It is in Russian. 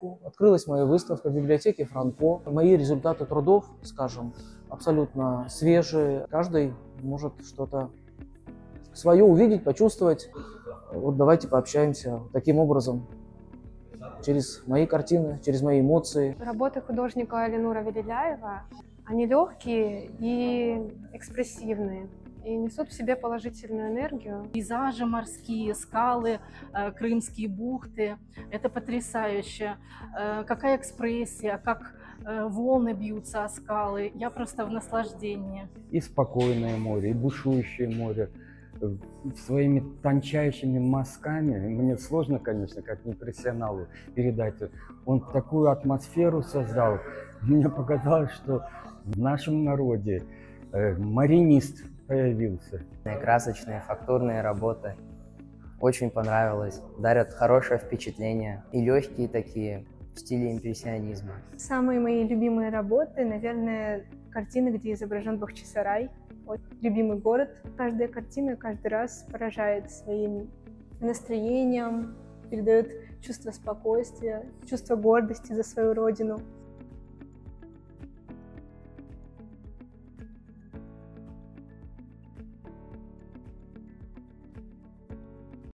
Открылась моя выставка в библиотеке Франко. Мои результаты трудов, скажем, абсолютно свежие. Каждый может что-то свое увидеть, почувствовать. Вот давайте пообщаемся таким образом, через мои картины, через мои эмоции. Работы художника Ленура Велиляева, они легкие и экспрессивные, и несут в себе положительную энергию. Пейзажи морские, скалы, крымские бухты. Это потрясающе. Какая экспрессия, как волны бьются о скалы. Я просто в наслаждении. И спокойное море, и бушующее море. Своими тончайшими мазками, мне сложно, конечно, как непрофессионалу передать, он такую атмосферу создал. Мне показалось, что в нашем народе маринист появился. Красочные, фактурные работы. Очень понравилось. Дарят хорошее впечатление. И легкие такие, в стиле импрессионизма. Самые мои любимые работы, наверное, картины, где изображен Бахчисарай. Вот, любимый город. Каждая картина каждый раз поражает своим настроением, передает чувство спокойствия, чувство гордости за свою родину.